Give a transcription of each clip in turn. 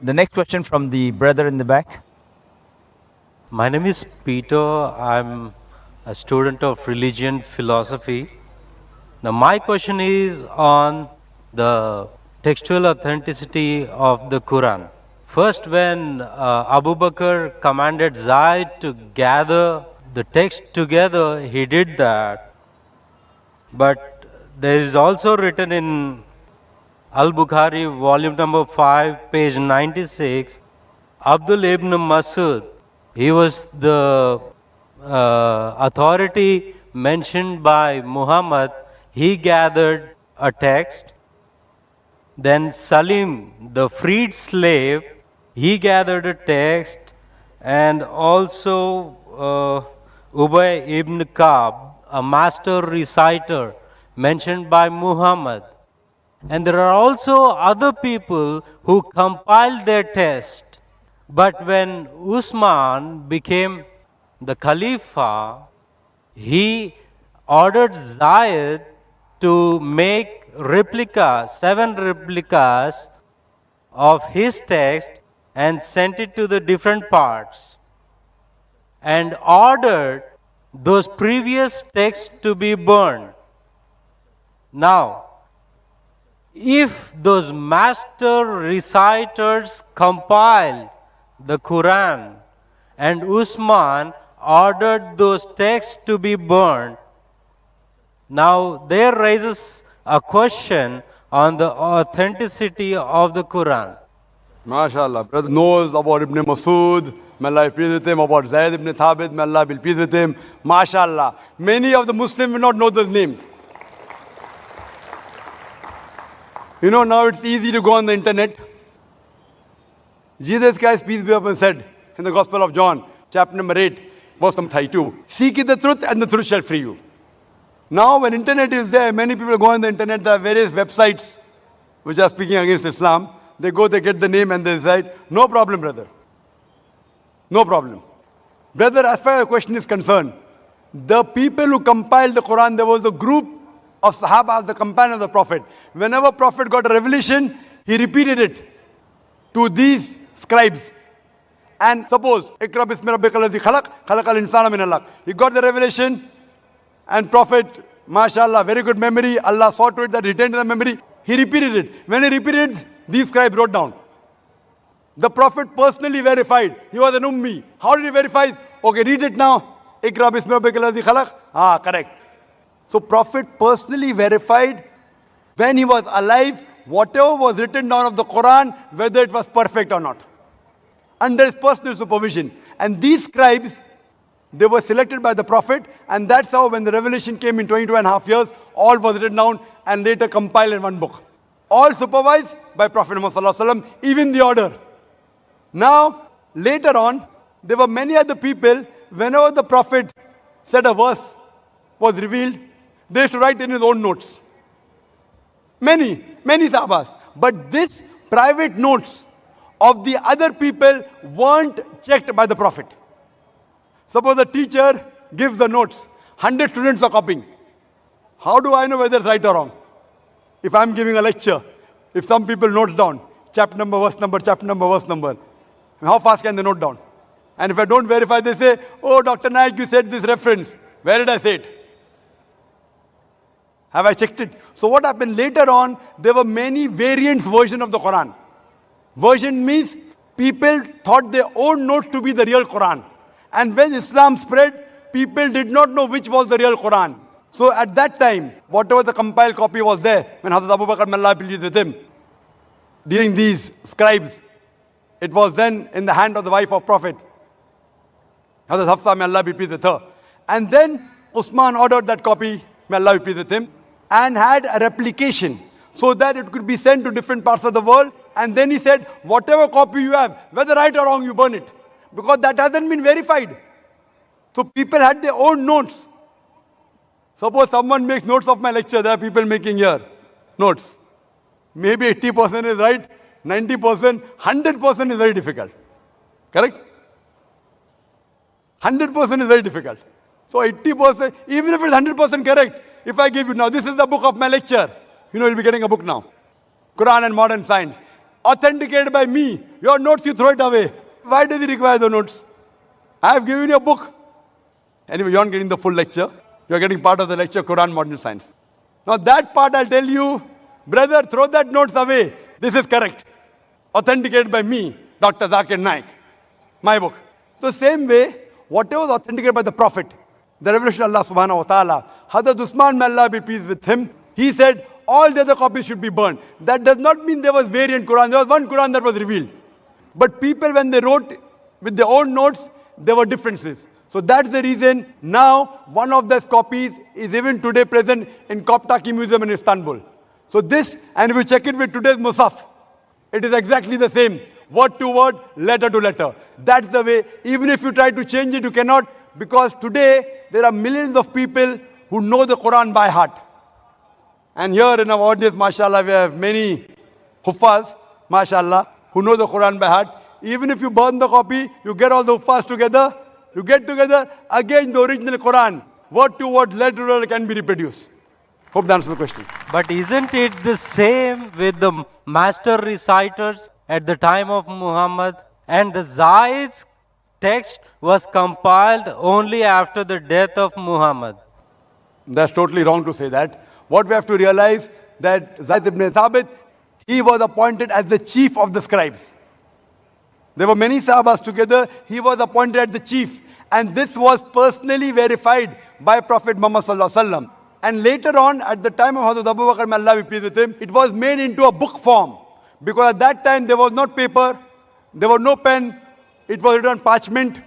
The next question from the brother in the back. My name is Peter. I'm a student of religion philosophy. Now, my question is on the textual authenticity of the Quran. First, when Abu Bakr commanded Zaid to gather the text together, he did that. But there is also written in Al Bukhari, volume number 5, page 96, Abdul ibn Masud, he was the authority mentioned by Muhammad. He gathered a text. Then Salim, the freed slave, he gathered a text. And also Ubay ibn Ka'b, a master reciter mentioned by Muhammad. And there are also other people who compiled their text. But when Usman became the Khalifa, he ordered Zayed to make replicas, 7 replicas of his text and sent it to the different parts and ordered those previous texts to be burned. Now, if those master reciters compiled the Quran and Usman ordered those texts to be burned, now there rises a question on the authenticity of the Quran. MashaAllah. Brother knows about Ibn Masud, may Allah be pleased with him, about Zayd ibn Thabit, may Allah be pleased with him. MashaAllah. Many of the Muslims will not know those names. You know, now it's easy to go on the internet. Jesus Christ, peace be upon him, said in the Gospel of John, chapter number 8, verse number 32, seek ye the truth and the truth shall free you. Now when internet is there, many people go on the internet, there are various websites which are speaking against Islam. They go, they get the name and they decide, no problem, brother. No problem. Brother, as far as your question is concerned, the people who compiled the Quran, there was a group of Sahaba, the companion of the Prophet. Whenever Prophet got a revelation, he repeated it to these scribes. And suppose, Iqra bismi rabbika allazi khalaq, khalaqal insana min alaq. He got the revelation and Prophet, mashallah, very good memory. Allah saw to it that he retained the memory. He repeated it. When he repeated, these scribes wrote down. The Prophet personally verified. He was an ummi. How did he verify? Okay, read it now. Iqra bismi rabbika allazi khalaq. Ah, correct. So Prophet personally verified when he was alive, whatever was written down of the Quran, whether it was perfect or not. Under his personal supervision. And these scribes, they were selected by the Prophet, and that's how when the revelation came in 22.5 years, all was written down and later compiled in one book. All supervised by Prophet Muhammad, even the order. Now, later on, there were many other people, whenever the Prophet said a verse was revealed, they used to write in his own notes. Many sahabas. But this private notes of the other people weren't checked by the Prophet. Suppose the teacher gives the notes, 100 students are copying. How do I know whether it's right or wrong? If I'm giving a lecture, if some people note down, chapter number, verse number, chapter number, verse number, how fast can they note down? And if I don't verify, they say, oh, Dr. Naik, you said this reference. Where did I say it? Have I checked it? So what happened later on, there were many variants version of the Quran. Version means people thought their own notes to be the real Quran. And when Islam spread, people did not know which was the real Quran. So at that time, whatever the compiled copy was there, when Hazrat Abu Bakr, may Allah be pleased with him, during these scribes, it was then in the hand of the wife of Prophet, Hazrat Hafsa, may Allah be pleased with her. And then Usman ordered that copy, may Allah be pleased with him, and had a replication so that it could be sent to different parts of the world. And then he said, whatever copy you have, whether right or wrong, you burn it. Because that hasn't been verified. So people had their own notes. Suppose someone makes notes of my lecture, there are people making here notes. Maybe 80% is right, 90%, 100% is very difficult. Correct? 100% is very difficult. So 80%, even if it's 100% correct, if I give you now, this is the book of my lecture, you'll be getting a book now. Quran and modern science. authenticated by me. Your notes, you throw it away. Why does he require the notes? I have given you a book. Anyway, you aren't getting the full lecture. You are getting part of the lecture, Quran Modern Science. Now that part I'll tell you, brother, throw that notes away. This is correct. Authenticated by me, Dr. Zakir Naik. My book. So same way, whatever was authenticated by the Prophet, the revelation of Allah subhanahu wa ta'ala, Hazrat Usman, may Allah be pleased with him, he said, all the other copies should be burned. That does not mean there was variant Quran. There was one Quran that was revealed. But people, when they wrote with their own notes, there were differences. So that's the reason now one of those copies is even today present in Koptaki Museum in Istanbul. So this, and if you check it with today's Musaf, it is exactly the same. Word to word, letter to letter. That's the way. Even if you try to change it, you cannot, because today there are millions of people who know the Quran by heart. And here in our audience, mashallah, we have many huffaz, mashallah, who know the Quran by heart. Even if you burn the copy, you get all the huffaz together, you get together, again the original Quran, word to word, letter to letter can be reproduced. Hope that answers the question. But isn't it the same with the master reciters at the time of Muhammad? And the Zaid's text was compiled only after the death of Muhammad. That's totally wrong to say that. What we have to realize that Zaid ibn Thabit, he was appointed as the chief of the scribes. There were many Sahabas together. He was appointed as the chief. And this was personally verified by Prophet Muhammad sallallahu alaihi wasallam. And later on, at the time of Hazrat Abu Bakr, may Allah be pleased with him, it was made into a book form. Because at that time, there was not paper, there was no pen. It was written on parchment,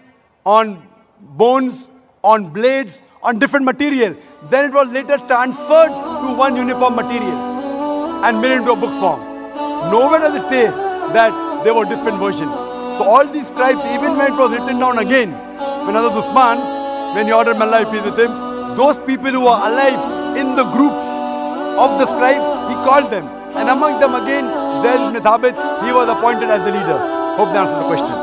on bones, on blades, on different material. Then it was later transferred to one uniform material and made into a book form. Nowhere does it say that there were different versions. So all these scribes, even when it was written down again, when Hazrat Usman, when he ordered may Allah be pleased with him, those people who were alive in the group of the scribes, he called them. And among them again, Zayd ibn Thabit, he was appointed as the leader. Hope that answers the question.